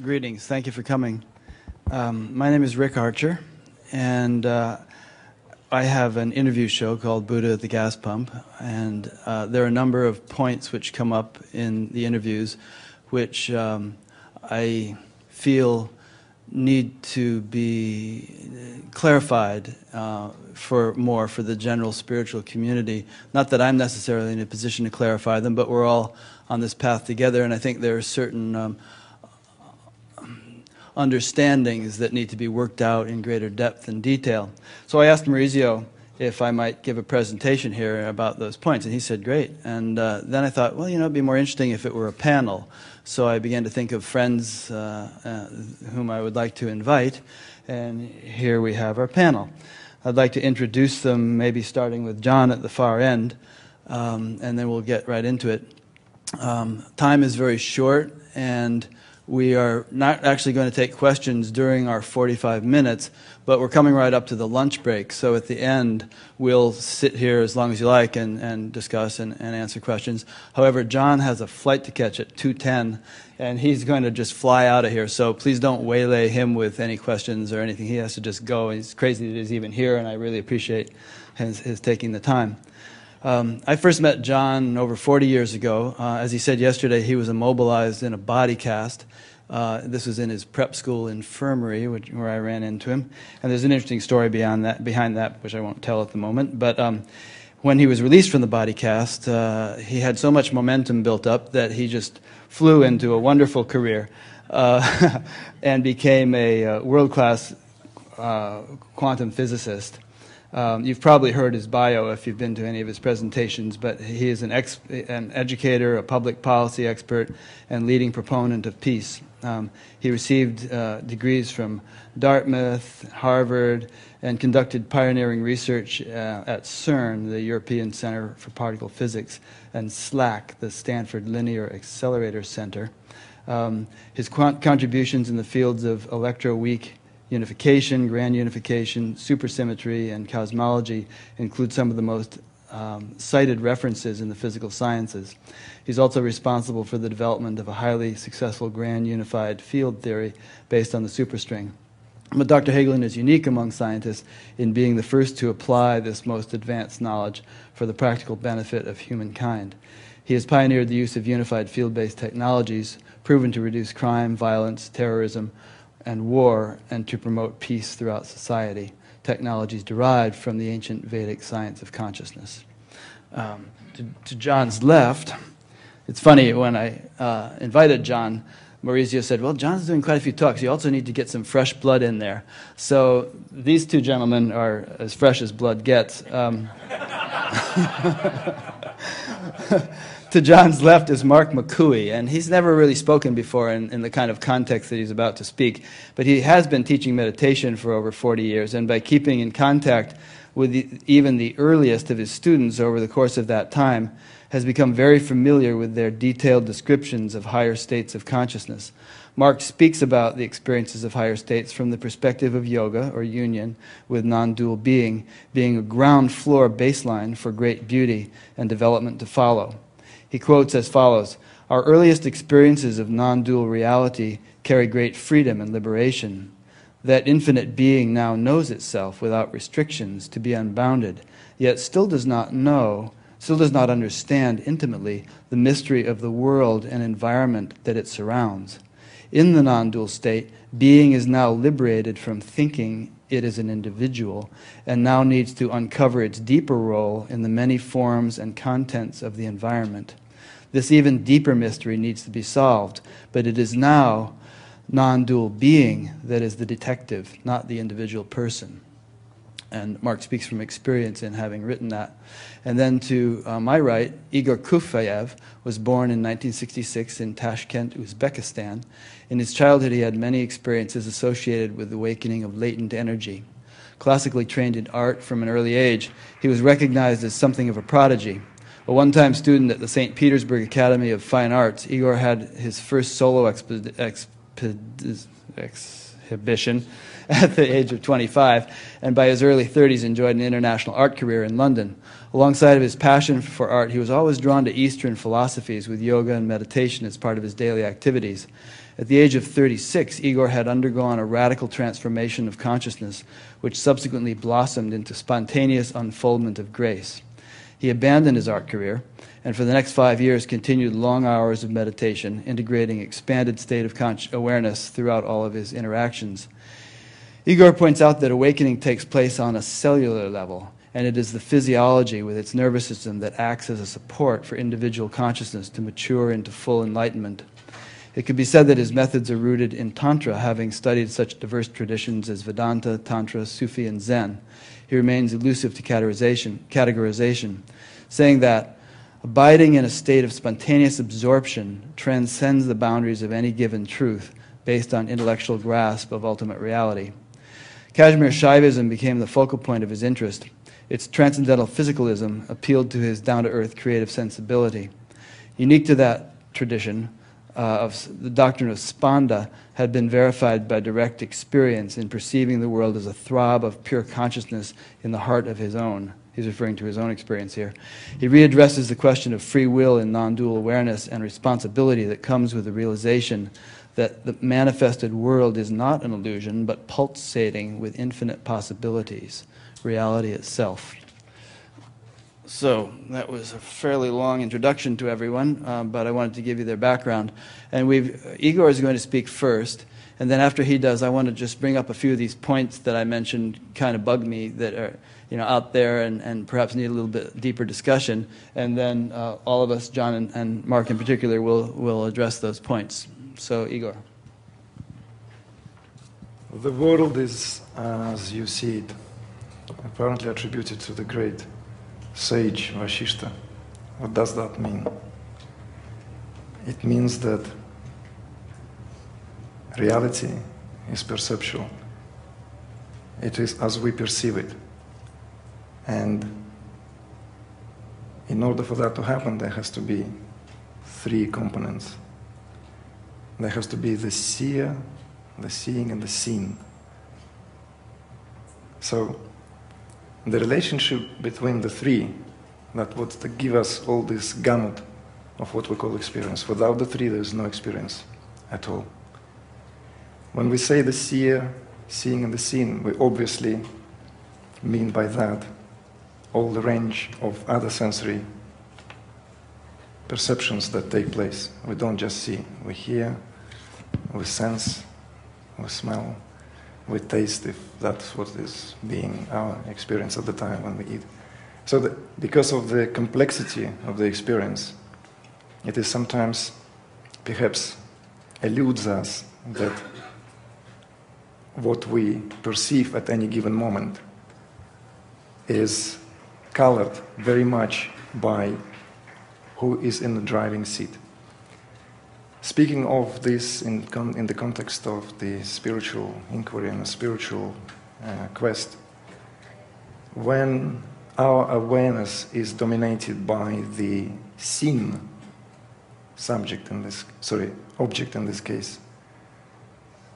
Greetings. Thank you for coming. My name is Rick Archer, and I have an interview show called Buddha at the Gas Pump, and there are a number of points which come up in the interviews which I feel need to be clarified for the general spiritual community. Not that I'm necessarily in a position to clarify them, but we're all on this path together, and I think there are certain understandings that need to be worked out in greater depth and detail. So I asked Maurizio if I might give a presentation here about those points, and he said great. And then I thought, well, it'd be more interesting if it were a panel. So I began to think of friends whom I would like to invite, and here we have our panel. I'd like to introduce them, maybe starting with John at the far end, and then we'll get right into it. Time is very short, and we are not actually going to take questions during our 45 minutes, but we're coming right up to the lunch break. So at the end, we'll sit here as long as you like and discuss and answer questions. However, John has a flight to catch at 2:10, and he's going to just fly out of here. So please don't waylay him with any questions or anything. He has to just go. It's crazy that he's even here, and I really appreciate his taking the time. I first met John over 40 years ago. As he said yesterday, he was immobilized in a body cast. This was in his prep school infirmary, where I ran into him. And there's an interesting story behind that, which I won't tell at the moment. But when he was released from the body cast, he had so much momentum built up that he just flew into a wonderful career and became a world-class quantum physicist. You've probably heard his bio if you've been to any of his presentations, but he is an educator, a public policy expert, and leading proponent of peace. He received degrees from Dartmouth, Harvard, and conducted pioneering research at CERN, the European Center for Particle Physics, and SLAC, the Stanford Linear Accelerator Center. His contributions in the fields of electroweak unification, grand unification, supersymmetry, and cosmology include some of the most cited references in the physical sciences. He's also responsible for the development of a highly successful grand unified field theory based on the superstring. But Dr. Hagelin is unique among scientists in being the first to apply this most advanced knowledge for the practical benefit of humankind. He has pioneered the use of unified field-based technologies, proven to reduce crime, violence, terrorism, and war, and to promote peace throughout society, technologies derived from the ancient Vedic science of consciousness. To John's left, it's funny, when I invited John, Maurizio said, well, John's doing quite a few talks. You also need to get some fresh blood in there. So these two gentlemen are as fresh as blood gets. To John's left is Mark McCooey, and he's never really spoken before in the kind of context that he's about to speak, but he has been teaching meditation for over 40 years, and by keeping in contact with even the earliest of his students over the course of that time, has become very familiar with their detailed descriptions of higher states of consciousness. Mark speaks about the experiences of higher states from the perspective of yoga, or union, with non-dual being a ground floor baseline for great beauty and development to follow. He quotes as follows, "Our earliest experiences of non-dual reality carry great freedom and liberation. That infinite being now knows itself without restrictions to be unbounded, yet still does not understand intimately the mystery of the world and environment that it surrounds. In the non-dual state, being is now liberated from thinking it is an individual, and now needs to uncover its deeper role in the many forms and contents of the environment. This even deeper mystery needs to be solved, but it is now non-dual being that is the detective, not the individual person." And Mark speaks from experience in having written that. And then to my right, Igor Kufayev was born in 1966 in Tashkent, Uzbekistan. In his childhood, he had many experiences associated with the awakening of latent energy. Classically trained in art from an early age, he was recognized as something of a prodigy. A one-time student at the St. Petersburg Academy of Fine Arts, Igor had his first solo exhibition at the age of 25, and by his early 30s enjoyed an international art career in London. Alongside of his passion for art, he was always drawn to Eastern philosophies, with yoga and meditation as part of his daily activities. At the age of 36, Igor had undergone a radical transformation of consciousness, which subsequently blossomed into spontaneous unfoldment of grace. He abandoned his art career, and for the next 5 years continued long hours of meditation, integrating expanded state of awareness throughout all of his interactions. Igor points out that awakening takes place on a cellular level, and it is the physiology with its nervous system that acts as a support for individual consciousness to mature into full enlightenment. It could be said that his methods are rooted in Tantra, having studied such diverse traditions as Vedanta, Tantra, Sufi, and Zen. He remains elusive to categorization, saying that abiding in a state of spontaneous absorption transcends the boundaries of any given truth based on intellectual grasp of ultimate reality. Kashmir Shaivism became the focal point of his interest. Its transcendental physicalism appealed to his down-to-earth creative sensibility. Unique to that tradition, of the doctrine of Spanda had been verified by direct experience in perceiving the world as a throb of pure consciousness in the heart of his own. He's referring to his own experience here. He readdresses the question of free will in non-dual awareness and responsibility that comes with the realization that the manifested world is not an illusion, but pulsating with infinite possibilities, reality itself. So that was a fairly long introduction to everyone, but I wanted to give you their background. And Igor is going to speak first, and then after he does, I want to just bring up a few of these points that I mentioned kind of bug me that are out there and perhaps need a little bit deeper discussion. And then all of us, John and Mark in particular, will address those points. So, Igor. The world is as you see it, apparently attributed to the great sage Vashishta. What does that mean? It means that reality is perceptual. It is as we perceive it. And in order for that to happen, there has to be three components. There has to be the seer, the seeing, and the seen. So the relationship between the three, that would give us all this gamut of what we call experience. Without the three, there is no experience at all. When we say the seer, seeing, and the seen, we obviously mean by that all the range of other sensory perceptions that take place. We don't just see, we hear, we sense, we smell, we taste, if that's what is being our experience at the time when we eat. So because of the complexity of the experience, it is sometimes perhaps eludes us that what we perceive at any given moment is colored very much by who is in the driving seat. Speaking of this in the context of the spiritual inquiry and the spiritual quest, when our awareness is dominated by the seen object in this case,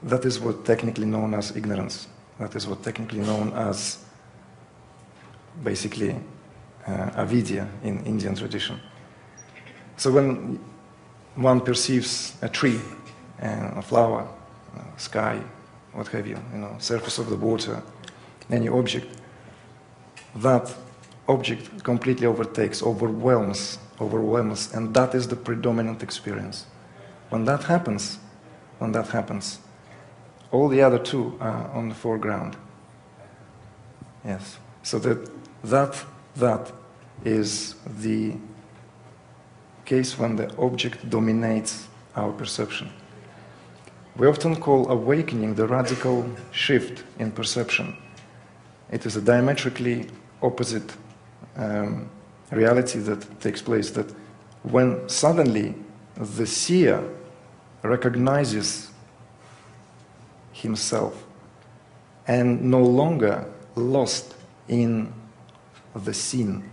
that is what technically known as ignorance. That is what technically known as basically avidya in Indian tradition. So when one perceives a tree, a flower, sky, what have you, surface of the water, any object, that object completely overwhelms, and that is the predominant experience. When that happens, all the other two are on the foreground. Yes. So that is the case when the object dominates our perception. We often call awakening the radical shift in perception. It is a diametrically opposite reality that takes place, that when suddenly the seer recognizes himself and no longer lost in the seen.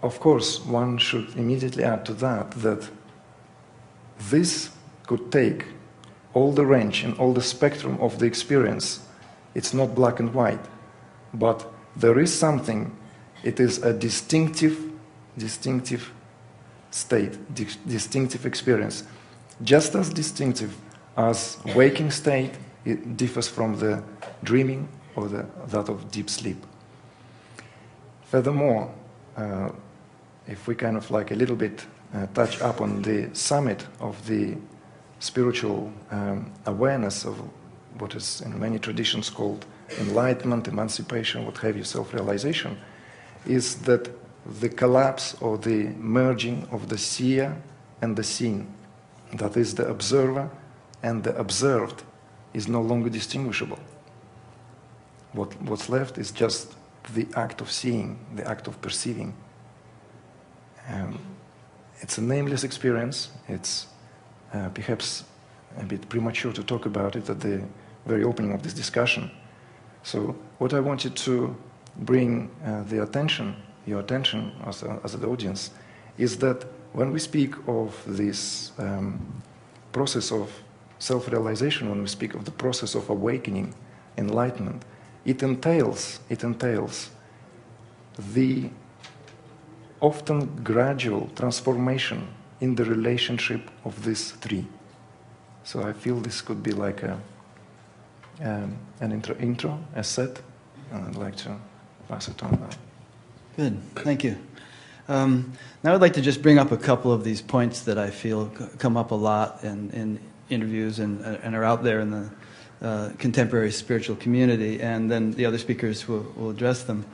Of course, one should immediately add to that this could take all the range and all the spectrum of the experience. It's not black and white, but there is something, it is a distinctive state, distinctive experience, just as distinctive as waking state, it differs from the dreaming or that of deep sleep. Furthermore, if we kind of like a little bit touch up on the summit of the spiritual awareness of what is in many traditions called enlightenment, emancipation, what have you, self-realization, is that the collapse or the merging of the seer and the seen, that is the observer and the observed, is no longer distinguishable. What's left is just the act of seeing, the act of perceiving. It's a nameless experience. It's perhaps a bit premature to talk about it at the very opening of this discussion. So what I wanted to bring your attention as the audience, is that when we speak of this process of self-realization, when we speak of the process of awakening, enlightenment, it entails the often gradual transformation in the relationship of these three. So I feel this could be like an intro, a set, and I'd like to pass it on now. Good, thank you. Now I'd like to just bring up a couple of these points that I feel come up a lot in interviews and are out there in the contemporary spiritual community, and then the other speakers will address them.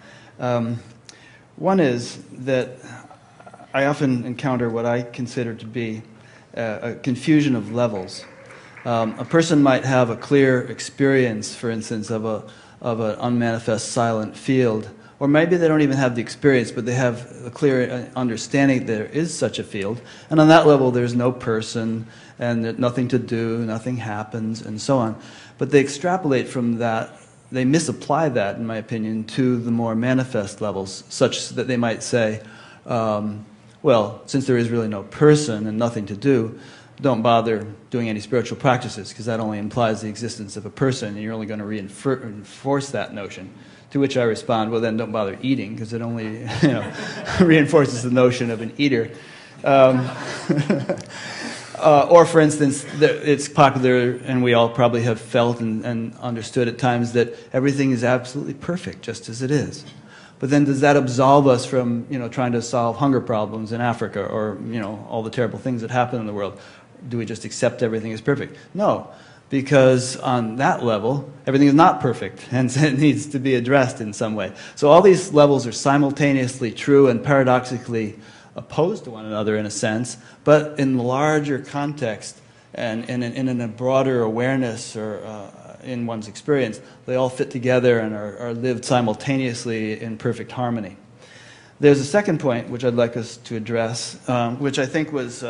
One is that I often encounter what I consider to be a confusion of levels. A person might have a clear experience, for instance, of an unmanifest silent field, or maybe they don't even have the experience, but they have a clear understanding that there is such a field, and on that level there's no person, and nothing to do, nothing happens, and so on. But they extrapolate from that, they misapply that, in my opinion, to the more manifest levels, such that they might say, well, since there is really no person and nothing to do, don't bother doing any spiritual practices, because that only implies the existence of a person, and you're only going to reinforce that notion. To which I respond, well, then don't bother eating, because it only reinforces the notion of an eater. Or, for instance, it's popular, and we all probably have felt and understood at times, that everything is absolutely perfect, just as it is. But then does that absolve us from, trying to solve hunger problems in Africa, or, all the terrible things that happen in the world? Do we just accept everything as perfect? No, because on that level, everything is not perfect, and it needs to be addressed in some way. So all these levels are simultaneously true and paradoxically opposed to one another in a sense, but in the larger context and in a broader awareness or in one's experience, they all fit together and are lived simultaneously in perfect harmony. There's a second point which I'd like us to address, which I think was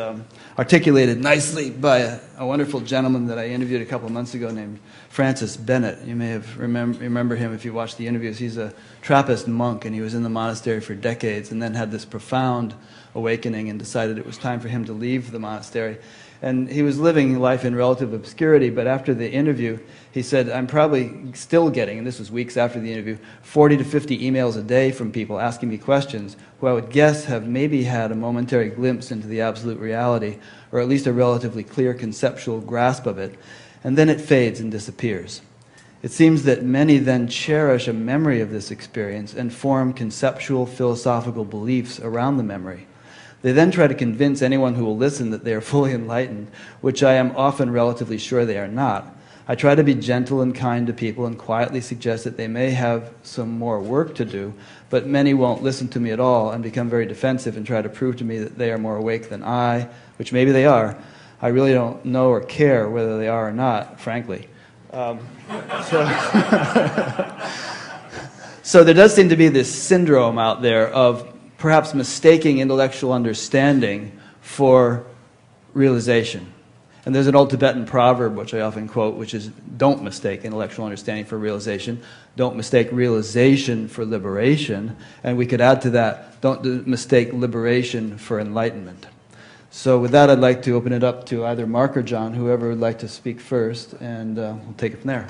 articulated nicely by a wonderful gentleman that I interviewed a couple of months ago named Francis Bennett. You may have remember him if you watched the interviews. He's a Trappist monk, and he was in the monastery for decades, and then had this profound awakening and decided it was time for him to leave the monastery. And he was living life in relative obscurity, but after the interview, he said, I'm probably still getting, and this was weeks after the interview, 40 to 50 emails a day from people asking me questions who I would guess have maybe had a momentary glimpse into the absolute reality, or at least a relatively clear conceptual grasp of it, and then it fades and disappears. It seems that many then cherish a memory of this experience and form conceptual philosophical beliefs around the memory. They then try to convince anyone who will listen that they are fully enlightened, which I am often relatively sure they are not. I try to be gentle and kind to people and quietly suggest that they may have some more work to do, but many won't listen to me at all and become very defensive and try to prove to me that they are more awake than I, which maybe they are. I really don't know or care whether they are or not, frankly. So there does seem to be this syndrome out there of perhaps mistaking intellectual understanding for realization. And there's an old Tibetan proverb, which I often quote, which is, don't mistake intellectual understanding for realization. Don't mistake realization for liberation. And we could add to that, don't mistake liberation for enlightenment. So with that, I'd like to open it up to either Mark or John, whoever would like to speak first, and we'll take it from there.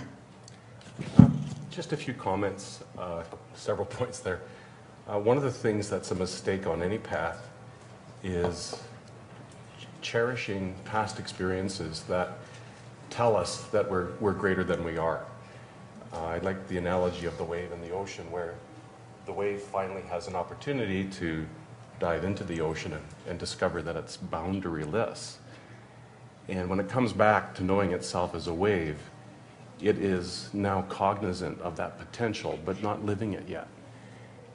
Just a few comments, several points there. One of the things that's a mistake on any path is cherishing past experiences that tell us that we're greater than we are. I like the analogy of the wave in the ocean, where the wave finally has an opportunity to dive into the ocean and discover that it's boundaryless. And when it comes back to knowing itself as a wave, it is now cognizant of that potential, but not living it yet.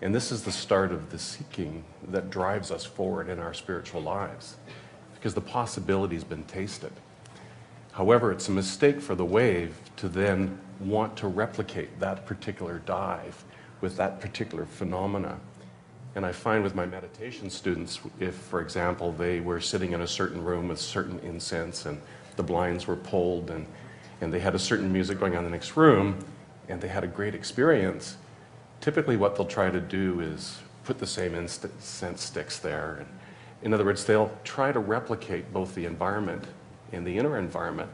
And this is the start of the seeking that drives us forward in our spiritual lives, because the possibility's been tasted. However, it's a mistake for the wave to then want to replicate that particular dive with that particular phenomena. And I find with my meditation students, if, for example, they were sitting in a certain room with certain incense and the blinds were pulled and they had a certain music going on in the next room and they had a great experience, typically what they'll try to do is put the same incense sticks there. And in other words, they'll try to replicate both the environment and the inner environment.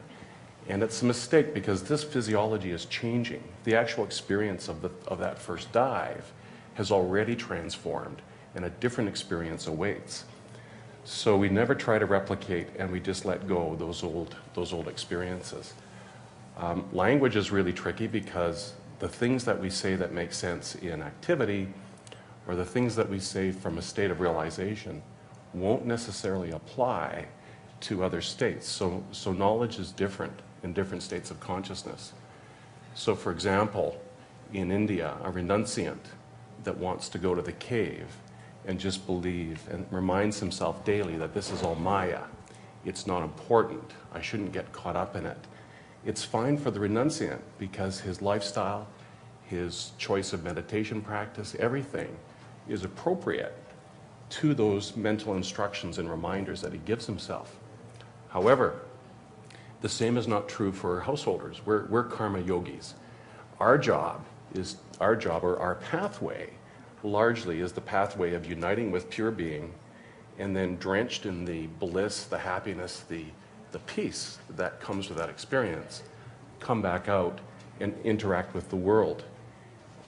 And it's a mistake, because this physiology is changing. The actual experience of that first dive has already transformed, and a different experience awaits. So we never try to replicate, and we just let go of those old experiences. Language is really tricky, because the things that we say that make sense in activity, or the things that we say from a state of realization, won't necessarily apply to other states. So knowledge is different in different states of consciousness. So for example, in India, a renunciant that wants to go to the cave and just believe and reminds himself daily that this is all Maya, it's not important, I shouldn't get caught up in it. It's fine for the renunciant, because his lifestyle, his choice of meditation practice, everything is appropriate to those mental instructions and reminders that he gives himself. However, the same is not true for householders. We're karma yogis. Our job, or our pathway, largely is the pathway of uniting with pure being, and then drenched in the bliss, the happiness, the peace that comes with that experience, come back out and interact with the world.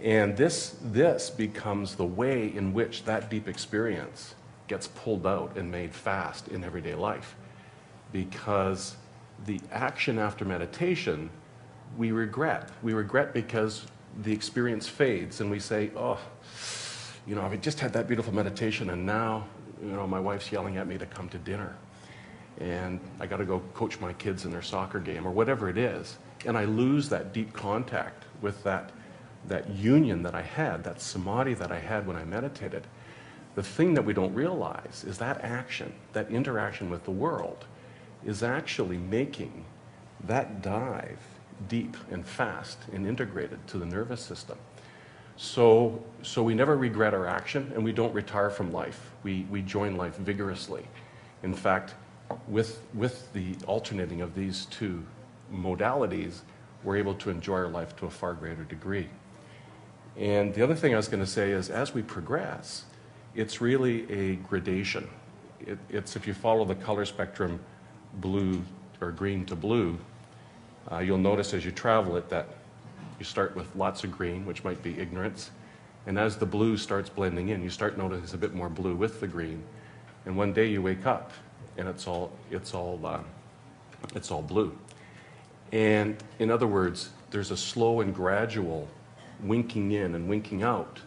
And this becomes the way in which that deep experience gets pulled out and made fast in everyday life. Because the action after meditation, we regret. We regret because the experience fades and we say, oh, I just had that beautiful meditation and now, my wife's yelling at me to come to dinner. And I got to go coach my kids in their soccer game or whatever it is. And I lose that deep contact with that union that I had, that samadhi that I had when I meditated. The thing that we don't realize is that action, that interaction with the world, is actually making that dive deep and fast and integrated to the nervous system. So we never regret our action, and we don't retire from life. We join life vigorously. In fact, with the alternating of these two modalities, we're able to enjoy our life to a far greater degree. And the other thing I was going to say is, as we progress, it's really a gradation. It's if you follow the color spectrum, blue or green to blue, you'll notice as you travel it that you start with lots of green, which might be ignorance, and as the blue starts blending in, you start noticing a bit more blue with the green, and one day you wake up and it's all blue. And in other words, there's a slow and gradual winking in and winking out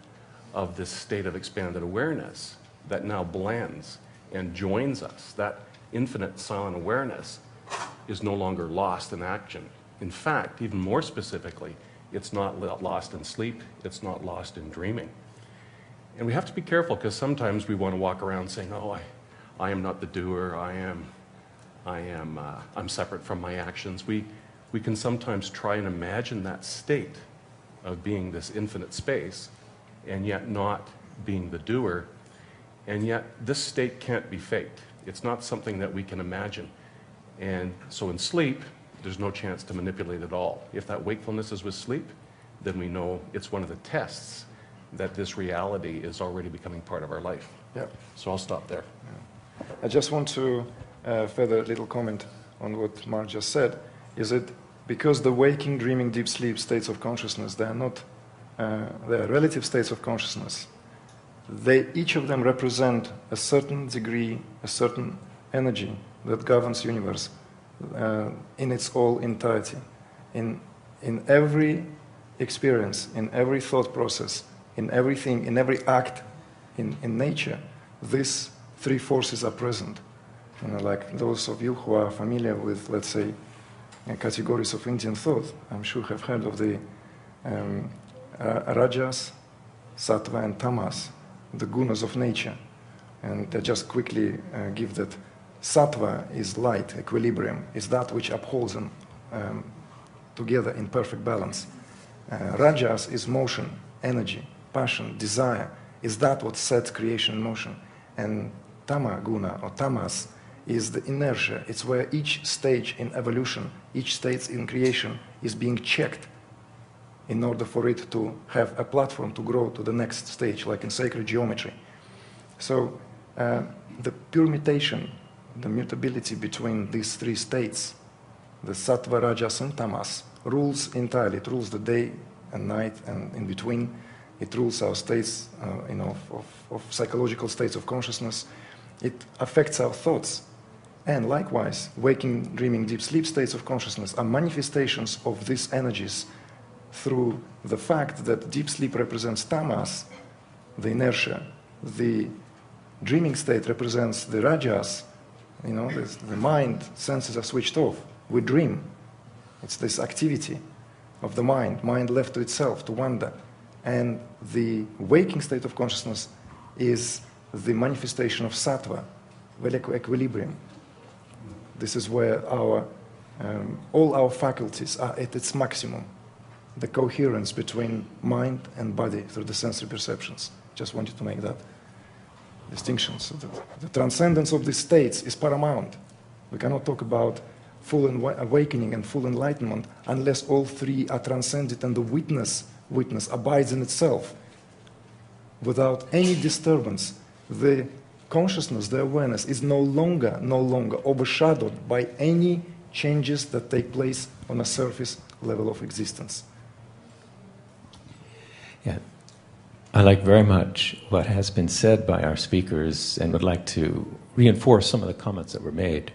of this state of expanded awareness that now blends and joins us. That infinite silent awareness is no longer lost in action. In fact, even more specifically, it's not lost in sleep, it's not lost in dreaming. And we have to be careful, because sometimes we want to walk around saying, oh, I am not the doer, I'm separate from my actions. We can sometimes try and imagine that state of being this infinite space and yet not being the doer, and yet this state can't be faked. It's not something that we can imagine. And so in sleep, there's no chance to manipulate at all. If that wakefulness is with sleep, then we know it's one of the tests that this reality is already becoming part of our life. Yeah. So I'll stop there. Yeah. I just want to further a little comment on what Mark just said. Is it because the waking, dreaming, deep sleep states of consciousness, they are relative states of consciousness. Each of them represent a certain degree, a certain energy that governs universe in its all entirety. In every experience, in every thought process, in everything, in every act in nature, these three forces are present. You know, like those of you who are familiar with, let's say, categories of Indian thought, I'm sure have heard of the Rajas, Sattva, and Tamas, the gunas of nature. And I just quickly give that Sattva is light, equilibrium, is that which upholds them together in perfect balance. Rajas is motion, energy, passion, desire, is that what sets creation in motion. And Tama guna, or Tamas, is the inertia. It's where each stage in evolution, each stage in creation is being checked in order for it to have a platform to grow to the next stage, like in sacred geometry. So the pure mutation, the mutability between these three states, the Sattva, Rajas, and Tamas, rules entirely. It rules the day and night and in between. It rules our states of psychological states of consciousness. It affects our thoughts. And likewise, waking, dreaming, deep sleep states of consciousness are manifestations of these energies through the fact that deep sleep represents tamas, the inertia, the dreaming state represents the rajas, the mind, senses are switched off. We dream. It's this activity of the mind left to itself, to wander. And the waking state of consciousness is the manifestation of sattva, equilibrium. This is where all our faculties are at its maximum. The coherence between mind and body through the sensory perceptions. Just wanted to make that distinction. So that the transcendence of these states is paramount. We cannot talk about full awakening and full enlightenment unless all three are transcended and the witness abides in itself. Without any disturbance, the consciousness, the awareness is no longer overshadowed by any changes that take place on a surface level of existence. Yeah, I like very much what has been said by our speakers and would like to reinforce some of the comments that were made.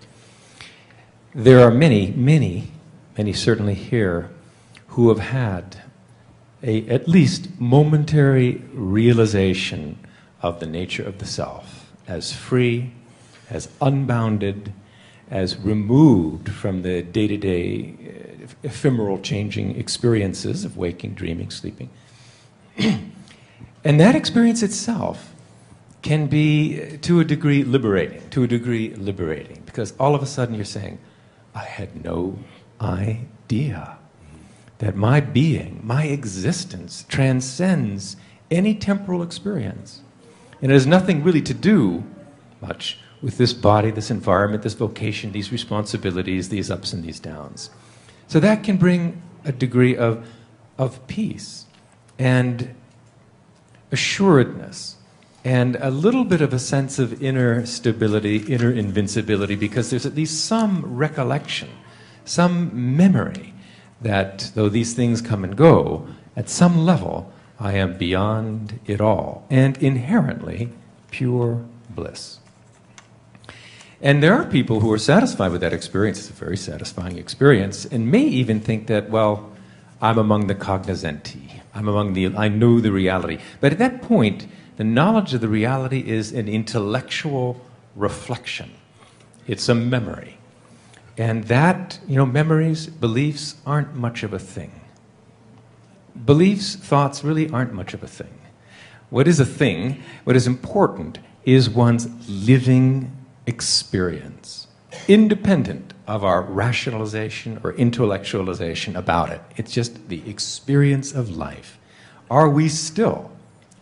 There are many certainly here who have had at least momentary realization of the nature of the self as free, as unbounded, as removed from the day-to-day ephemeral changing experiences of waking, dreaming, sleeping. And that experience itself can be, to a degree, liberating, because all of a sudden you're saying, I had no idea that my being, my existence, transcends any temporal experience. And it has nothing really to do much with this body, this environment, this vocation, these responsibilities, these ups and these downs. So that can bring a degree of peace and assuredness and a little bit of a sense of inner stability, inner invincibility, because there's at least some recollection, some memory that though these things come and go, at some level I am beyond it all and inherently pure bliss. And there are people who are satisfied with that experience. It's a very satisfying experience, and may even think that, well, I'm among the cognoscenti. I know the reality. But at that point, the knowledge of the reality is an intellectual reflection. It's a memory. And that, memories, beliefs aren't much of a thing. Beliefs, thoughts really aren't much of a thing. What is a thing, what is important, is one's living experience, independent of our rationalization or intellectualization about it. It's just the experience of life. Are we still,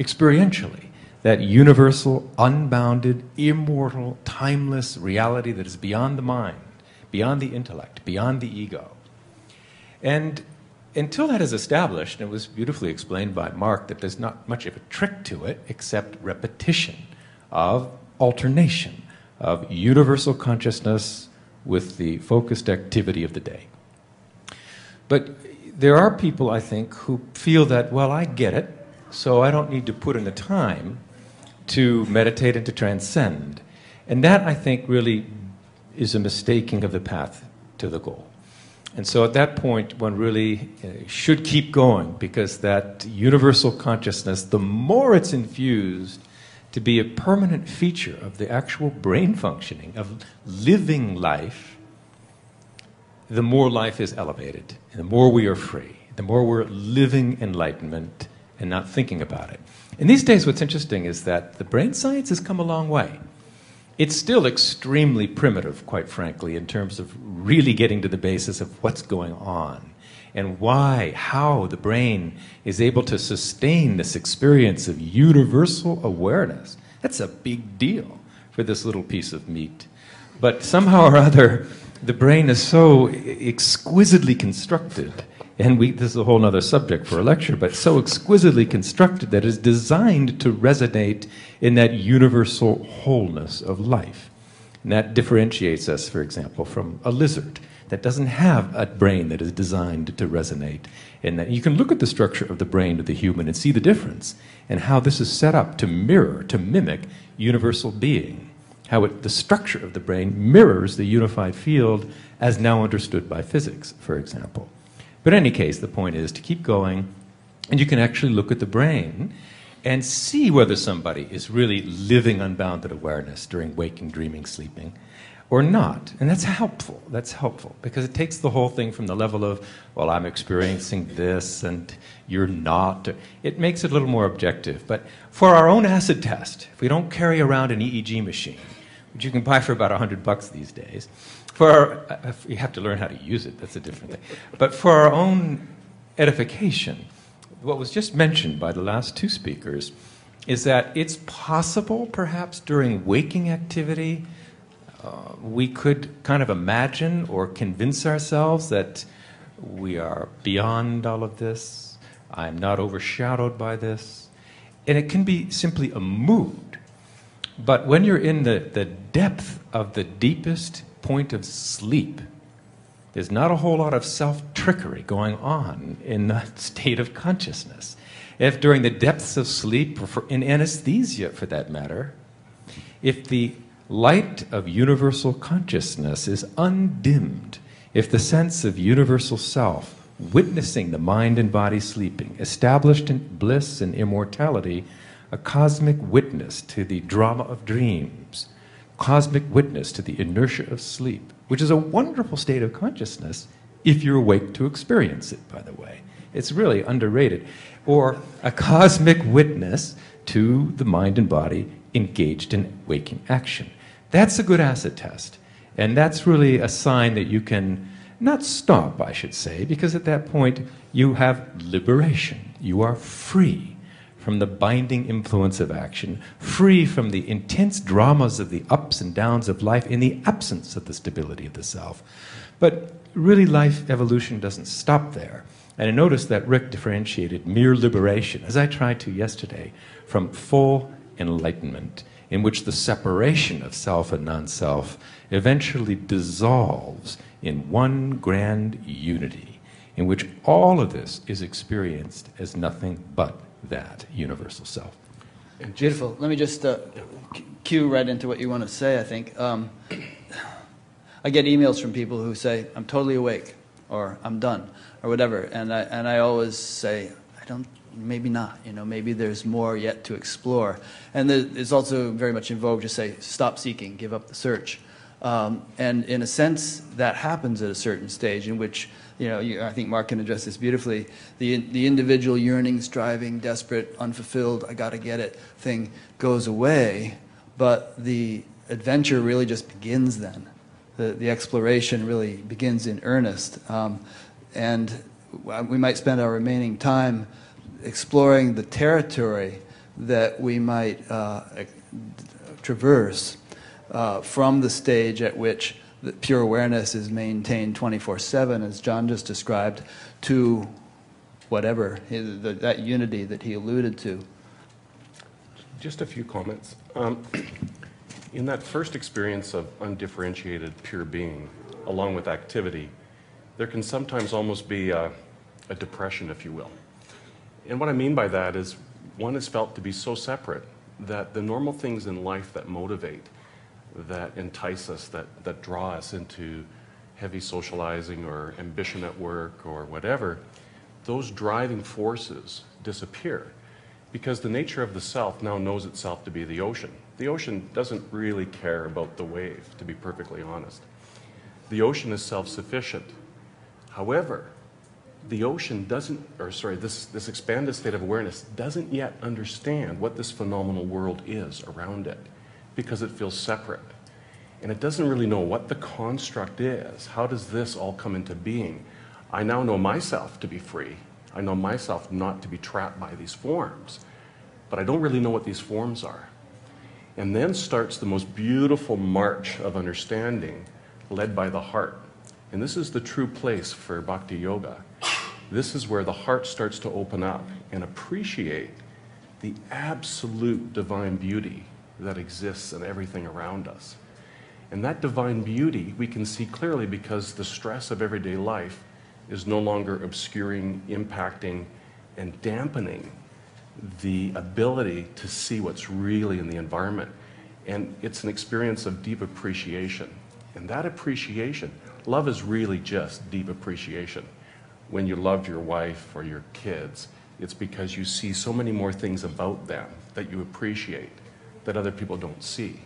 experientially, that universal, unbounded, immortal, timeless reality that is beyond the mind, beyond the intellect, beyond the ego? And until that is established, and it was beautifully explained by Mark that there's not much of a trick to it except repetition of alternation of universal consciousness with the focused activity of the day. But there are people, I think, who feel that, well, I get it, so I don't need to put in the time to meditate and to transcend. And that, I think, really is a mistaking of the path to the goal. And so at that point, one really should keep going, because that universal consciousness, the more it's infused to be a permanent feature of the actual brain functioning, of living life, the more life is elevated, and the more we are free, the more we're living enlightenment and not thinking about it. And these days, what's interesting is that the brain science has come a long way. It's still extremely primitive, quite frankly, in terms of really getting to the basis of what's going on and why, how the brain is able to sustain this experience of universal awareness. That's a big deal for this little piece of meat. But somehow or other, the brain is so exquisitely constructed, and this is a whole other subject for a lecture, but so exquisitely constructed that it's designed to resonate in that universal wholeness of life. And that differentiates us, for example, from a lizard that doesn't have a brain that is designed to resonate. And that you can look at the structure of the brain of the human and see the difference, and how this is set up to mirror, to mimic universal being. How the structure of the brain mirrors the unified field as now understood by physics, for example. But in any case, the point is to keep going, and you can actually look at the brain and see whether somebody is really living unbounded awareness during waking, dreaming, sleeping, or not. And that's helpful. That's helpful, because it takes the whole thing from the level of, well, I'm experiencing this, and you're not. It makes it a little more objective. But for our own acid test, if we don't carry around an EEG machine, which you can buy for about $100 these days, you have to learn how to use it, that's a different thing. But for our own edification, what was just mentioned by the last two speakers is that it's possible, perhaps during waking activity, we could kind of imagine or convince ourselves that we are beyond all of this, I'm not overshadowed by this, and it can be simply a mood. But when you're in the depth of the deepest point of sleep, there's not a whole lot of self-trickery going on in that state of consciousness. If during the depths of sleep, or in anesthesia for that matter, if the light of universal consciousness is undimmed, if the sense of universal self, witnessing the mind and body sleeping, established in bliss and immortality, a cosmic witness to the drama of dreams, cosmic witness to the inertia of sleep, which is a wonderful state of consciousness if you're awake to experience it, by the way. It's really underrated. Or a cosmic witness to the mind and body engaged in waking action. That's a good acid test. And that's really a sign that you can not stop, I should say, because at that point you have liberation. You are free from the binding influence of action, free from the intense dramas of the ups and downs of life in the absence of the stability of the self. But really, life evolution doesn't stop there. And I noticed that Rick differentiated mere liberation, as I tried to yesterday, from full enlightenment, in which the separation of self and non-self eventually dissolves in one grand unity, in which all of this is experienced as nothing but that universal self. Beautiful. Let me just cue right into what you want to say, I think. I get emails from people who say, I'm totally awake, or I'm done, or whatever. And I always say, maybe not. Maybe there's more yet to explore. And it's also very much in vogue to say, stop seeking, give up the search. And in a sense, that happens at a certain stage in which, I think Mark can address this beautifully, the individual yearning, striving, desperate, unfulfilled, I gotta get it thing goes away, but the adventure really just begins then. The exploration really begins in earnest. And we might spend our remaining time exploring the territory that we might traverse from the stage at which the pure awareness is maintained 24/7, as John just described, to whatever, that unity that he alluded to. Just a few comments. In that first experience of undifferentiated pure being, along with activity, there can sometimes almost be a depression, if you will. And what I mean by that is one is felt to be so separate that the normal things in life that motivate that entice us, that draw us into heavy socializing or ambition at work or whatever, those driving forces disappear because the nature of the self now knows itself to be the ocean. The ocean doesn't really care about the wave, to be perfectly honest. The ocean is self-sufficient. However, the ocean this expanded state of awareness doesn't yet understand what this phenomenal world is around it because it feels separate. And it doesn't really know what the construct is. How does this all come into being? I now know myself to be free. I know myself not to be trapped by these forms. But I don't really know what these forms are. And then starts the most beautiful march of understanding led by the heart. And this is the true place for Bhakti Yoga. This is where the heart starts to open up and appreciate the absolute divine beauty that exists in everything around us. And that divine beauty we can see clearly because the stress of everyday life is no longer obscuring, impacting, and dampening the ability to see what's really in the environment. And it's an experience of deep appreciation. And that appreciation, love is really just deep appreciation. When you love your wife or your kids, it's because you see so many more things about them that you appreciate that other people don't see.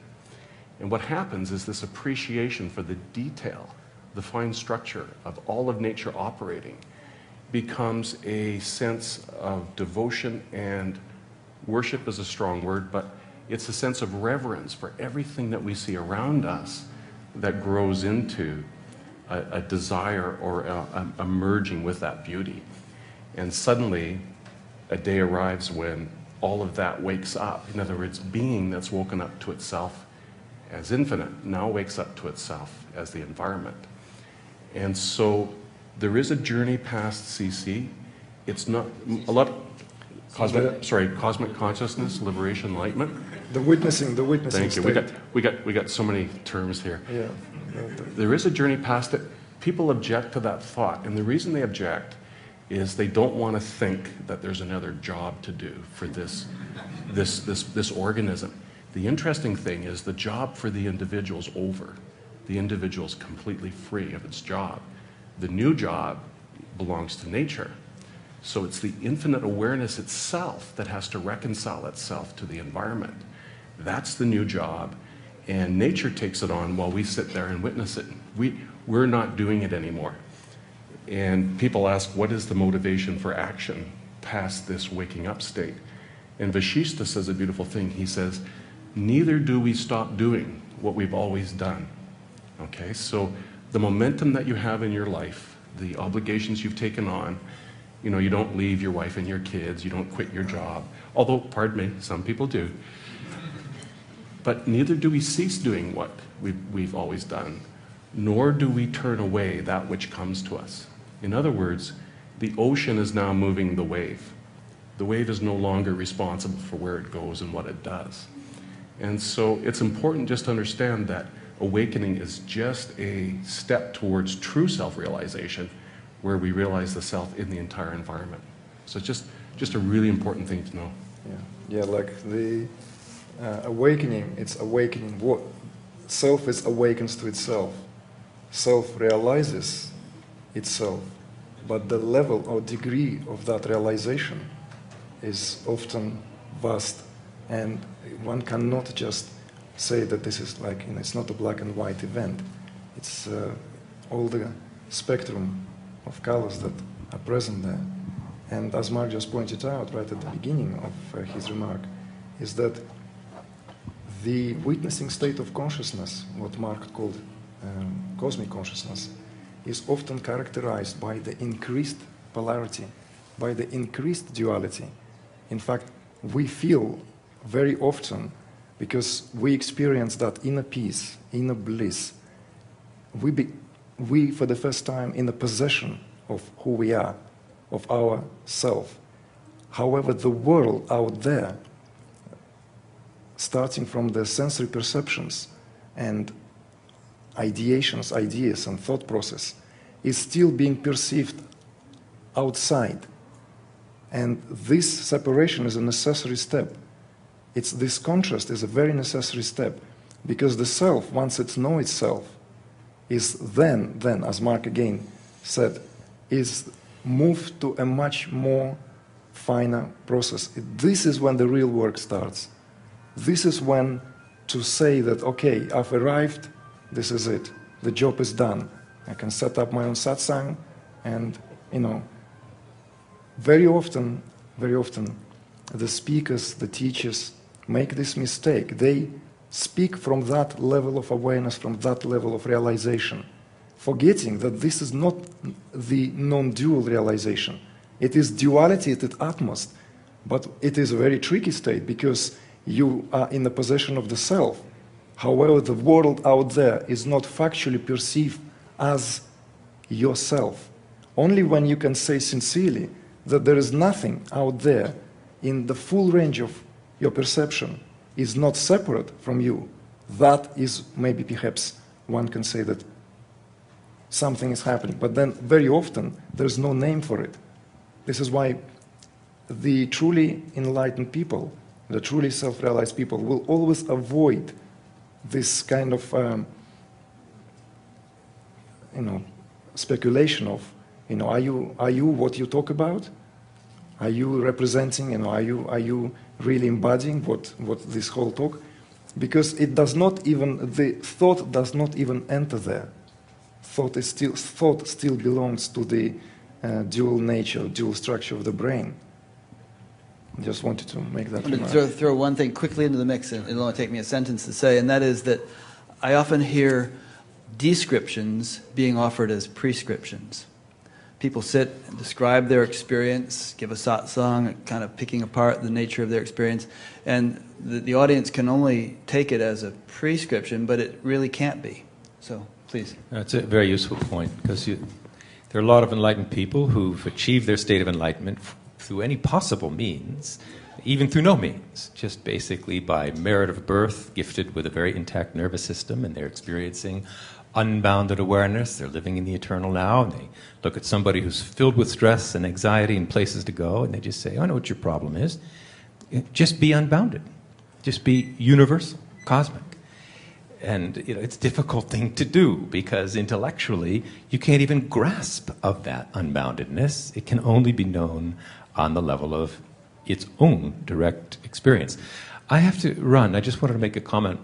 And what happens is this appreciation for the detail, the fine structure of all of nature operating becomes a sense of devotion, and worship is a strong word, but it's a sense of reverence for everything that we see around us that grows into a desire or a merging with that beauty. And suddenly a day arrives when all of that wakes up. In other words, being that's woken up to itself as infinite now wakes up to itself as the environment. And so there is a journey past CC. It's not a lot cosmic consciousness, liberation, enlightenment. The witnessing Thank state. you. We got so many terms here. Yeah. There is a journey past it. People object to that thought, and the reason they object is they don't want to think that there's another job to do for this organism. The interesting thing is the job for the individual's over. The individual's completely free of its job. The new job belongs to nature. So it's the infinite awareness itself that has to reconcile itself to the environment. That's the new job, and nature takes it on while we sit there and witness it. We're not doing it anymore. And people ask, what is the motivation for action past this waking up state? And Vashishta says a beautiful thing. He says, neither do we stop doing what we've always done. Okay, so the momentum that you have in your life, the obligations you've taken on, you don't leave your wife and your kids, you don't quit your job. Although, pardon me, some people do. But neither do we cease doing what we've always done, nor do we turn away that which comes to us. In other words, the ocean is now moving the wave. The wave is no longer responsible for where it goes and what it does. And so it's important just to understand that awakening is just a step towards true self-realization, where we realize the self in the entire environment. So it's just a really important thing to know. Yeah, like the awakening, it's awakening. What self is awakens to itself. Self realizes itself, but the level or degree of that realization is often vast, and one cannot just say that this is like, it's not a black and white event. It's all the spectrum of colors that are present there. And as Mark just pointed out right at the beginning of his remark, is that the witnessing state of consciousness, what Mark called cosmic consciousness, is often characterized by the increased polarity, by the increased duality. In fact, we feel very often, because we experience that inner peace, inner bliss, we for the first time in the possession of who we are, of our self. However, the world out there, starting from the sensory perceptions and ideations, ideas and thought process, is still being perceived outside. And this separation is a necessary step. This contrast is a very necessary step. Because the self, once it knows itself, is then, as Mark again said, is moved to a much more finer process. This is when the real work starts. This is when to say that, okay, I've arrived, this is it. The job is done. I can set up my own satsang, and, very often, the speakers, the teachers make this mistake. They speak from that level of awareness, from that level of realization, forgetting that this is not the non-dual realization. It is duality at its utmost, but it is a very tricky state because you are in the possession of the self. However, the world out there is not factually perceived as yourself. Only when you can say sincerely that there is nothing out there in the full range of your perception is not separate from you, that is maybe perhaps one can say that something is happening. But then very often there's no name for it. This is why the truly enlightened people, the truly self-realized people will always avoid this kind of speculation of, are you what you talk about? Are you representing, are you really embodying what this whole talk? Because it does not even, the thought does not even enter there. Thought still belongs to the dual nature, dual structure of the brain. I just wanted to make that remark. I'm going to throw one thing quickly into the mix, and it'll only take me a sentence to say, and that is that I often hear descriptions being offered as prescriptions. People sit and describe their experience, give a satsang, kind of picking apart the nature of their experience, and the audience can only take it as a prescription, but it really can't be. So, please. That's a very useful point, because there are a lot of enlightened people who've achieved their state of enlightenment through any possible means, even through no means, just basically by merit of birth, gifted with a very intact nervous system, and they're experiencing unbounded awareness. They're living in the eternal now, and they look at somebody who's filled with stress and anxiety and places to go, and they just say, I know what your problem is. Just be unbounded. Just be universal, cosmic. And it's a difficult thing to do, because intellectually you can't even grasp of that unboundedness. It can only be known on the level of its own direct experience. I have to run. I just wanted to make a comment.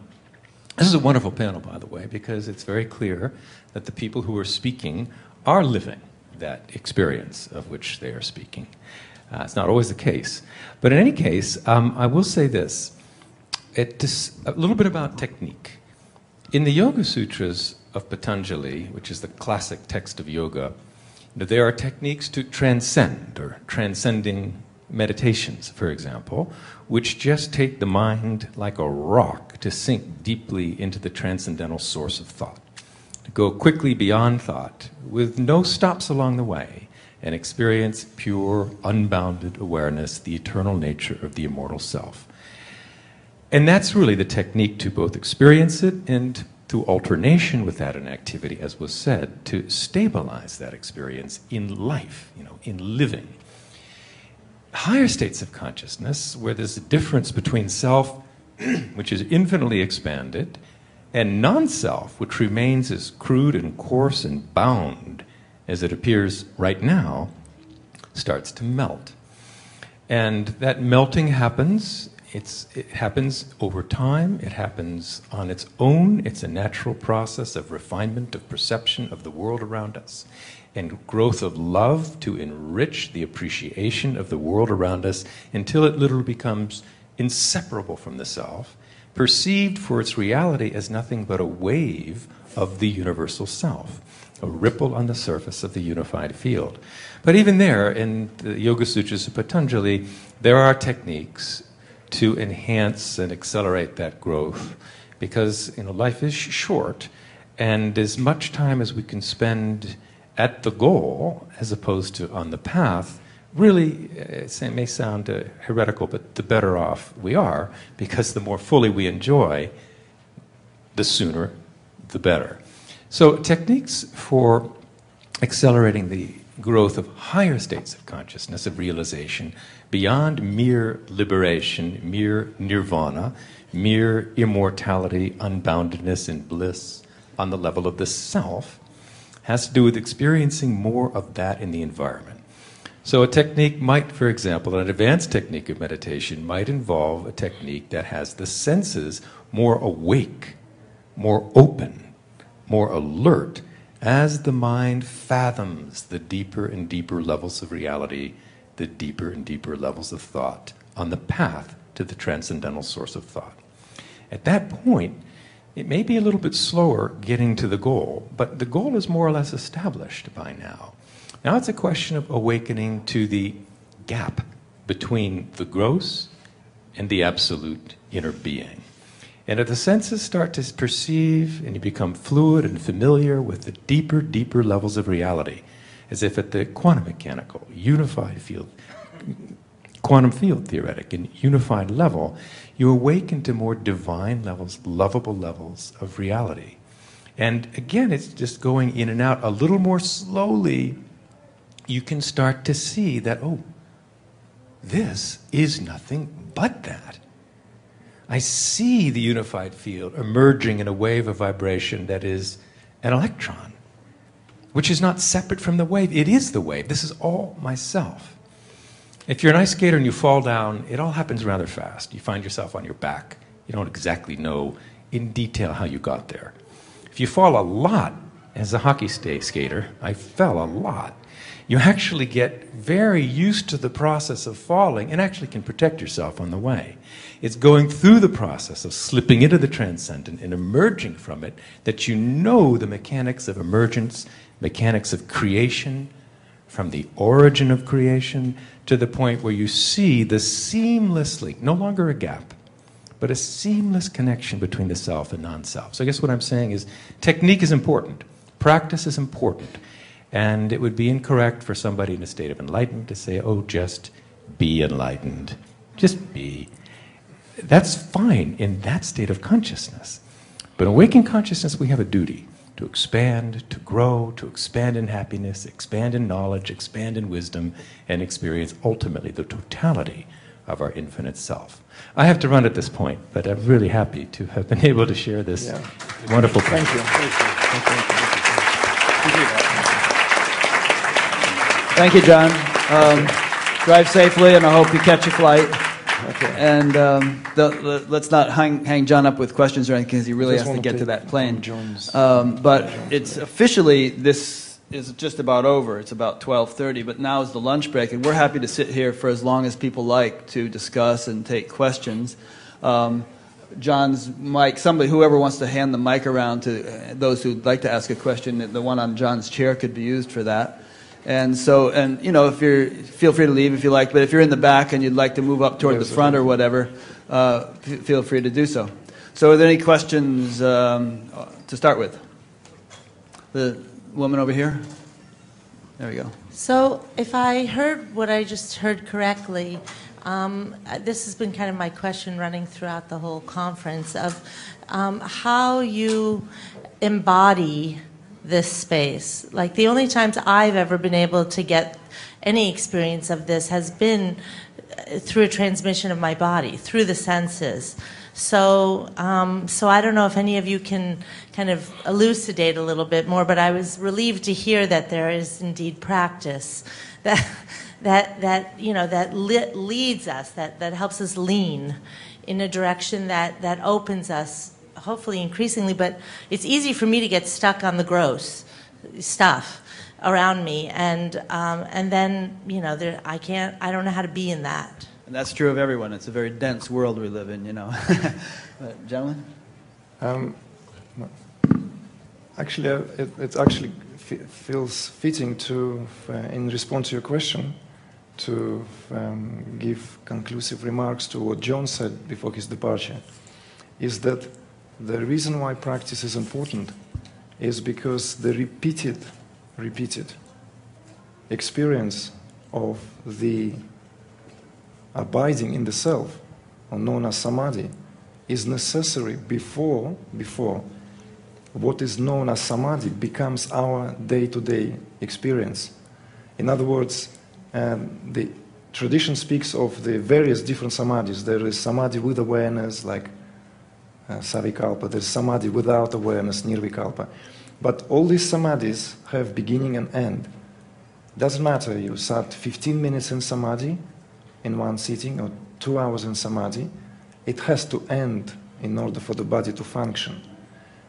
This is a wonderful panel, by the way, because it's very clear that the people who are speaking are living that experience of which they are speaking. It's not always the case. But in any case, I will say this. A little bit about technique. In the Yoga Sutras of Patanjali, which is the classic text of yoga, there are techniques to transcend, or transcending meditations, for example, which just take the mind like a rock to sink deeply into the transcendental source of thought, to go quickly beyond thought with no stops along the way and experience pure, unbounded awareness, the eternal nature of the immortal self. And that's really the technique to both experience it and, through alternation with that in activity, as was said, to stabilize that experience in life, in living. Higher states of consciousness, where there's a difference between self, which is infinitely expanded, and non-self, which remains as crude and coarse and bound as it appears right now, starts to melt. And that melting happens. It happens over time. It happens on its own. It's a natural process of refinement, of perception of the world around us, and growth of love to enrich the appreciation of the world around us until it literally becomes inseparable from the self, perceived for its reality as nothing but a wave of the universal self, a ripple on the surface of the unified field. But even there, in the Yoga Sutras of Patanjali, there are techniques to enhance and accelerate that growth, because life is short, and as much time as we can spend at the goal as opposed to on the path, really, it may sound heretical, but the better off we are, because the more fully we enjoy, the sooner the better. So techniques for accelerating the growth of higher states of consciousness, of realization, beyond mere liberation, mere nirvana, mere immortality, unboundedness, and bliss on the level of the self, has to do with experiencing more of that in the environment. So a technique might, for example, an advanced technique of meditation might involve a technique that has the senses more awake, more open, more alert, as the mind fathoms the deeper and deeper levels of reality, the deeper and deeper levels of thought on the path to the transcendental source of thought. At that point, it may be a little bit slower getting to the goal, but the goal is more or less established by now. Now it's a question of awakening to the gap between the gross and the absolute inner being. And if the senses start to perceive and you become fluid and familiar with the deeper, deeper levels of reality, as if at the quantum mechanical, unified field, quantum field theoretic and unified level, you awaken to more divine levels, lovable levels of reality. And again, it's just going in and out a little more slowly. You can start to see that, oh, this is nothing but that. I see the unified field emerging in a wave of vibration that is an electron, which is not separate from the wave. It is the wave. This is all myself. If you're an ice skater and you fall down, it all happens rather fast. You find yourself on your back. You don't exactly know in detail how you got there. If you fall a lot, as a hockey skater, I fell a lot. You actually get very used to the process of falling and actually can protect yourself on the way. It's going through the process of slipping into the transcendent and emerging from it that you know the mechanics of emergence, mechanics of creation, from the origin of creation to the point where you see the seamless link, no longer a gap, but a seamless connection between the self and non-self. So I guess what I'm saying is technique is important, practice is important, and it would be incorrect for somebody in a state of enlightenment to say, oh, just be enlightened, just be. That's fine in that state of consciousness. But in awakened consciousness, we have a duty to expand, to grow, to expand in happiness, expand in knowledge, expand in wisdom, and experience ultimately the totality of our infinite self. I have to run at this point, but I'm really happy to have been able to share this wonderful practice. Thank you. Thank you, John. Drive safely, and I hope you catch your flight. Okay. And let's not hang John up with questions or anything, because he really has to get to that plane. But it's officially, this is just about over. It's about 12:30, but now is the lunch break, and we're happy to sit here for as long as people like to discuss and take questions. John's mic, whoever wants to hand the mic around to those who'd like to ask a question, the one on John's chair could be used for that. And so, you know, feel free to leave if you like, but if you're in the back and you'd like to move up toward the front or whatever, feel free to do so. So are there any questions to start with? The woman over here? There we go. So if I heard what I just heard correctly, this has been kind of my question running throughout the whole conference of how you embody this space. Like, the only times I've ever been able to get any experience of this has been through a transmission of my body, through the senses. So I don't know if any of you can kind of elucidate a little bit more, but I was relieved to hear that there is indeed practice that you know, that leads us, that helps us lean in a direction that opens us, hopefully increasingly. But it's easy for me to get stuck on the gross stuff around me, and then, you know, I don't know how to be in that. And that's true of everyone. It's a very dense world we live in, you know. Gentlemen? Actually, it actually feels fitting to, in response to your question, to give conclusive remarks to what John said before his departure, is that the reason why practice is important is because the repeated experience of the abiding in the self, or known as Samadhi, is necessary before what is known as Samadhi becomes our day-to-day experience. In other words, the tradition speaks of the various different samadhis. There is samadhi with awareness, like savikalpa. There's samadhi without awareness, nirvikalpa. But all these samadhis have beginning and end. Doesn't matter, you sat 15 minutes in samadhi in one sitting or 2 hours in samadhi, it has to end in order for the body to function.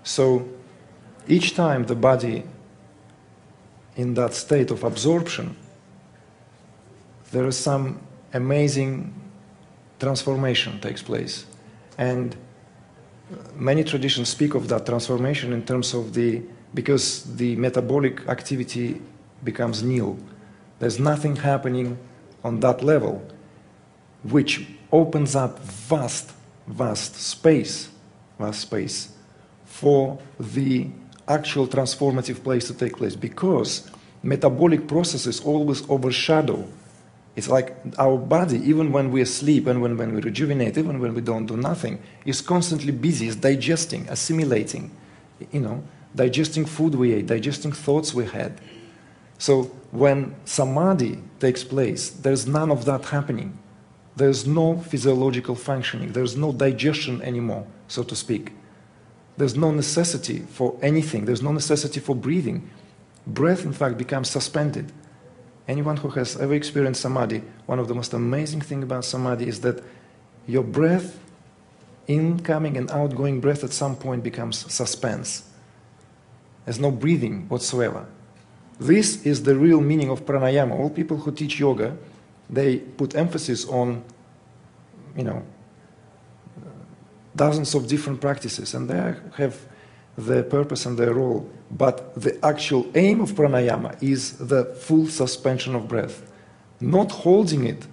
So each time the body in that state of absorption, there is some amazing transformation takes place. And many traditions speak of that transformation in terms of because the metabolic activity becomes nil. There's nothing happening on that level, which opens up vast space for the actual transformative place to take place, because metabolic processes always overshadow. It's like our body, even when we are asleep and when we rejuvenate, even when we don't do nothing, is constantly busy, is digesting, assimilating, digesting food we ate, digesting thoughts we had. So when samadhi takes place, there's none of that happening. There's no physiological functioning. There's no digestion anymore, so to speak. There's no necessity for anything. There's no necessity for breathing. Breath, in fact, becomes suspended. Anyone who has ever experienced samadhi, one of the most amazing things about samadhi is that your breath, incoming and outgoing breath, at some point becomes suspense. There's no breathing whatsoever. This is the real meaning of pranayama. All people who teach yoga, they put emphasis on, dozens of different practices, and they have their purpose and their role. But the actual aim of pranayama is the full suspension of breath, not holding it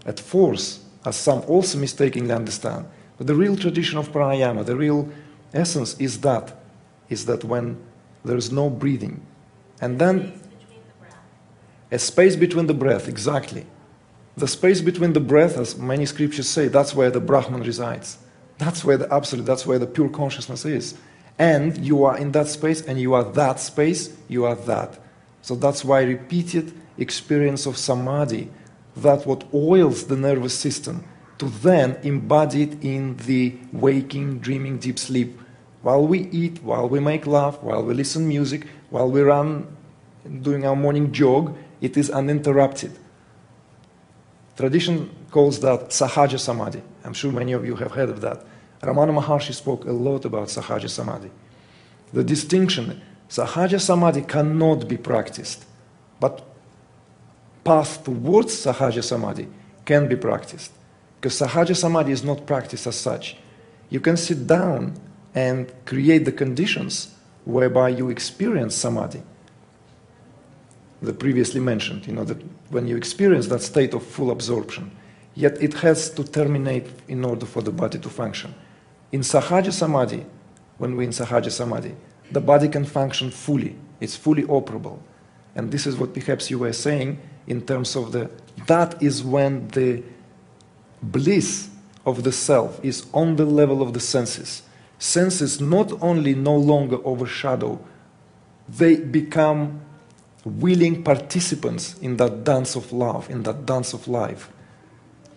at force, as some also mistakenly understand. But the real tradition of pranayama, the real essence is that when there is no breathing, and then a space between the breath, exactly. The space between the breath, as many scriptures say, that's where the Brahman resides. That's where the absolute, that's where the pure consciousness is. And you are in that space, and you are that space, you are that. So that's why repeated experience of samadhi, that what oils the nervous system, to then embody it in the waking, dreaming, deep sleep. While we eat, while we make love, while we listen music, while we run, doing our morning jog, it is uninterrupted. Tradition calls that sahaja samadhi. I'm sure many of you have heard of that. Ramana Maharshi spoke a lot about sahaja samadhi. The distinction, sahaja samadhi cannot be practiced, but path towards sahaja samadhi can be practiced. Because sahaja samadhi is not practiced as such. You can sit down and create the conditions whereby you experience samadhi. The previously mentioned, that when you experience that state of full absorption, yet it has to terminate in order for the body to function. In sahaja samadhi, when we're in sahaja samadhi, the body can function fully. It's fully operable. And this is what perhaps you were saying in terms of that is when the bliss of the self is on the level of the senses. Senses not only no longer overshadow, they become willing participants in that dance of love, in that dance of life.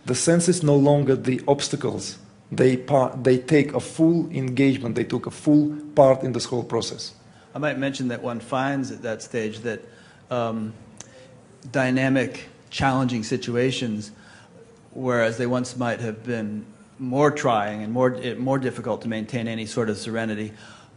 The senses no longer the obstacles. They take a full engagement. They took a full part in this whole process. I might mention that one finds at that stage that dynamic, challenging situations, whereas they once might have been more trying and more difficult to maintain any sort of serenity,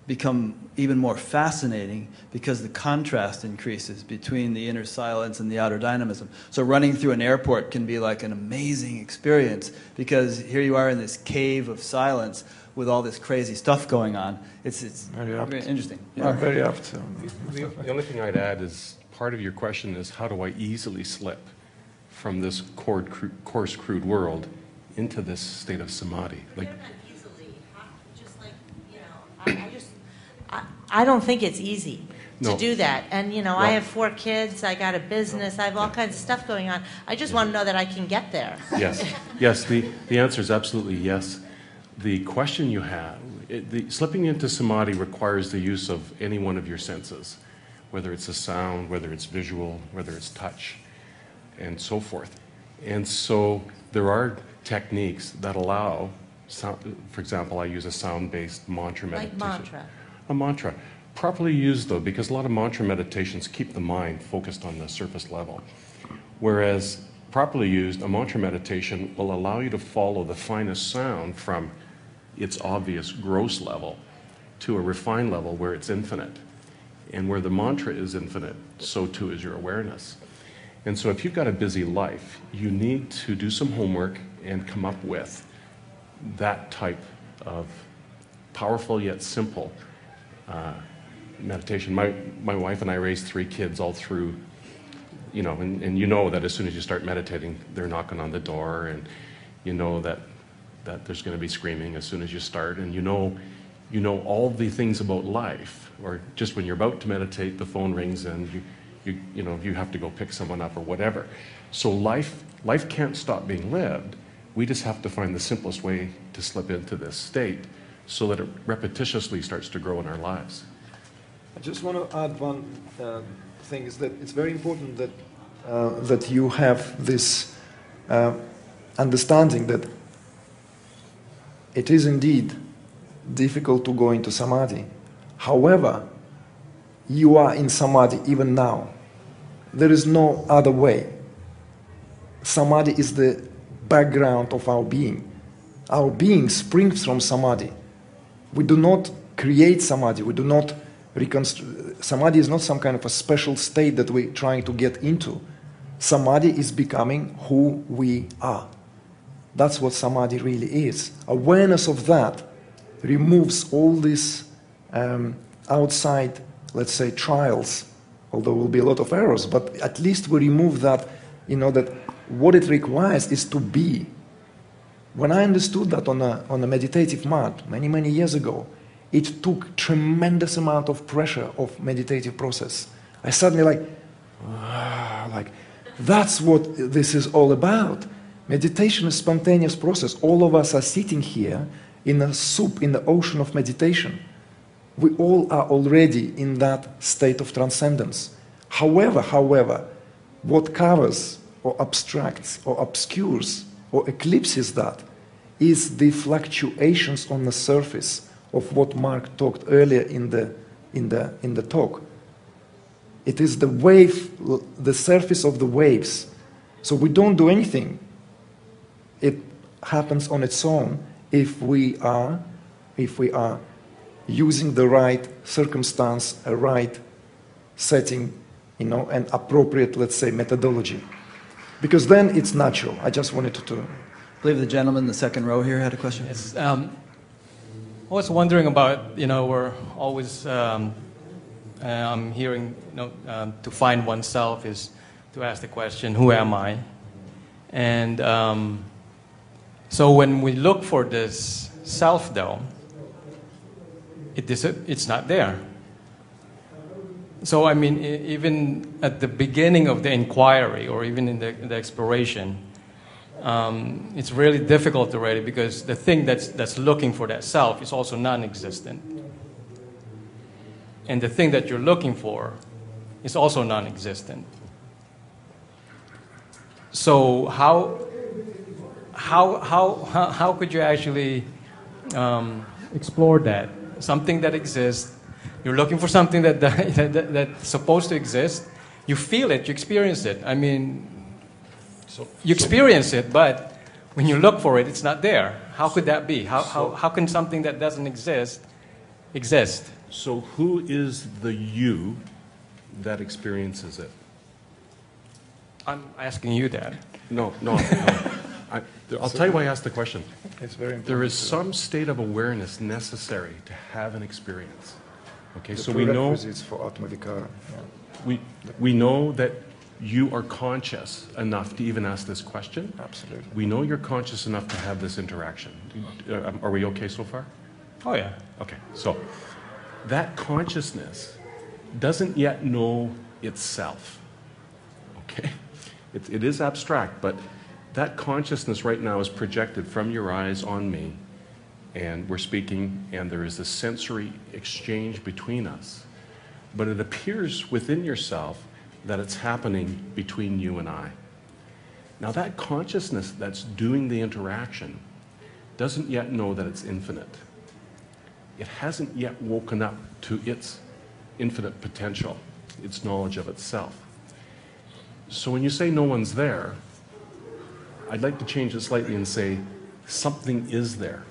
become even more fascinating because the contrast increases between the inner silence and the outer dynamism. So running through an airport can be like an amazing experience because here you are in this cave of silence with all this crazy stuff going on. It's very interesting. Yeah, very apt. The only thing I'd add is part of your question is how do I easily slip from this coarse, crude world into this state of samadhi? Like, I don't think it's easy to do that. And, I have 4 kids, I got a business, I have all kinds of stuff going on. I just want to know that I can get there. Yes, the answer is absolutely yes. The question you have, slipping into samadhi requires the use of any one of your senses. whether it's a sound, whether it's visual, whether it's touch, and so forth. And so there are techniques that allow, for example, I use a sound-based mantra meditation. Like mantra. A mantra. Properly used, though, because a lot of mantra meditations keep the mind focused on the surface level. Whereas, properly used, a mantra meditation will allow you to follow the finest sound from its obvious gross level to a refined level where it's infinite. And where the mantra is infinite, so too is your awareness. And so if you've got a busy life, you need to do some homework and come up with that type of powerful yet simple meditation. My wife and I raised 3 kids all through, you know, and you know that as soon as you start meditating, they're knocking on the door, and you know that there's going to be screaming as soon as you start, and you know all the things about life. Or just when you're about to meditate, the phone rings and you know you have to go pick someone up or whatever. So life can't stop being lived. We just have to find the simplest way to slip into this state so that it repetitiously starts to grow in our lives. I just want to add one thing, is that it's very important that that you have this understanding that it is indeed difficult to go into Samadhi. However, you are in Samadhi even now. There is no other way. Samadhi is the background of our being. Our being springs from Samadhi. We do not create Samadhi. We do not reconstruct. Samadhi is not some kind of a special state that we're trying to get into. Samadhi is becoming who we are. That's what Samadhi really is. Awareness of that removes all these outside, let's say, trials, although there will be a lot of errors, but at least we remove that, you know, that what it requires is to be. When I understood that on a meditative mat many, many years ago, it took tremendous amount of pressure of meditative process. I suddenly like, that's what this is all about. Meditation is spontaneous process. All of us are sitting here in a soup, in the ocean of meditation. We all are already in that state of transcendence. However, what covers or abstracts or obscures or eclipses that is the fluctuations on the surface of what Mark talked earlier in the talk. It is the wave, the surface of the waves. So we don't do anything. It happens on its own if we are using the right circumstance, a right setting, you know, and appropriate, let's say, methodology. Because then it's natural. I just wanted to... I believe the gentleman in the second row here had a question. Yes, I was wondering about, you know, we're always I'm hearing, you know, to find oneself is to ask the question, who am I? And so when we look for this self, though, it's not there. So, I mean, even at the beginning of the inquiry, or even in the exploration, it's really difficult already, because the thing that's looking for that self is also non-existent. And the thing that you're looking for is also non-existent. So how could you actually explore that? Something that exists, you're looking for something that's supposed to exist. You feel it, you experience it. I mean, you experience it, but when you look for it, it's not there. How could that be? How can something that doesn't exist? So who is the you that experiences it? I'm asking you that. No. I'll tell you why I asked the question. It's very important. There is some state of awareness necessary to have an experience. Okay, The so we know prerequisites for Atmavikara. Yeah. we know that you are conscious enough to even ask this question. Absolutely. We know you're conscious enough to have this interaction. Are we okay so far? Oh, yeah. Okay, so that consciousness doesn't yet know itself. Okay? It is abstract, but that consciousness right now is projected from your eyes on me, and we're speaking, and there is a sensory exchange between us. but it appears within yourself that it's happening between you and I. Now that consciousness that's doing the interaction doesn't yet know that it's infinite. It hasn't yet woken up to its infinite potential, its knowledge of itself. So when you say no one's there, I'd like to change it slightly and say something is there.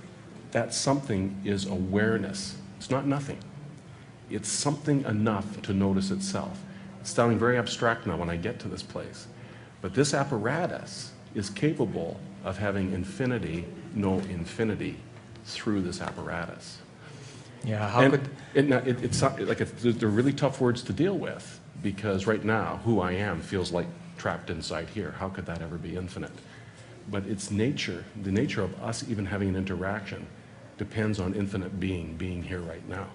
That something is awareness. It's not nothing. It's something enough to notice itself. It's sounding very abstract now when I get to this place. But this apparatus is capable of having infinity know infinity through this apparatus. Yeah, how could... They're really tough words to deal with, because right now, who I am feels like trapped inside here. How could that ever be infinite? But its nature, the nature of us even having an interaction, depends on infinite being here right now.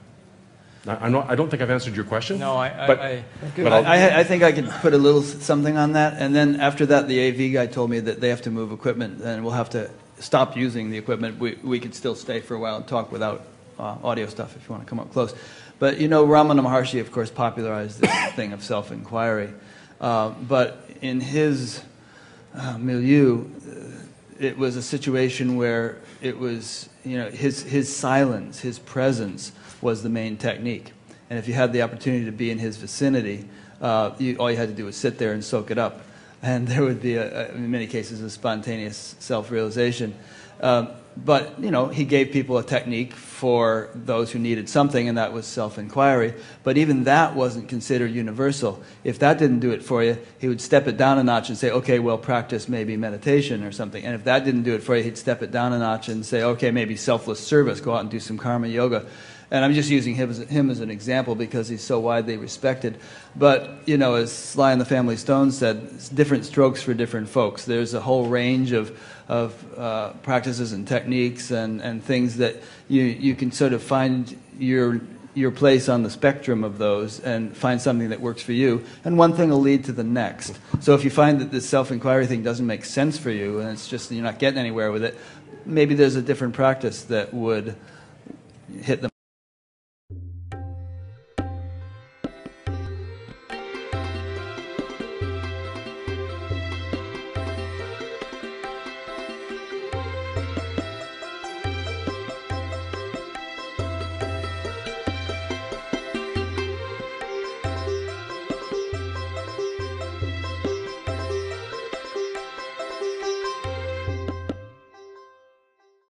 I don't think I've answered your question. No, I think I can put a little something on that, and then after that, the AV guy told me that they have to move equipment, and we'll have to stop using the equipment. We could still stay for a while and talk without audio stuff if you want to come up close. But you know, Ramana Maharshi, of course, popularized this thing of self-inquiry. But in his milieu, it was a situation where it was, you know, his silence, his presence was the main technique. And if you had the opportunity to be in his vicinity, all you had to do was sit there and soak it up. And there would be, in many cases, a spontaneous self-realization. But, you know, he gave people a technique for those who needed something, and that was self-inquiry. But even that wasn't considered universal. If that didn't do it for you, he would step it down a notch and say, okay, well, practice maybe meditation or something. And if that didn't do it for you, he'd step it down a notch and say, okay, maybe selfless service, go out and do some karma yoga. And I'm just using him as an example because he's so widely respected. But, you know, as Sly and the Family Stone said, it's different strokes for different folks. There's a whole range of practices and techniques and things that you can sort of find your place on the spectrum of those and find something that works for you. And one thing will lead to the next. So if you find that this self-inquiry thing doesn't make sense for you and it's just you're not getting anywhere with it, maybe there's a different practice that would hit the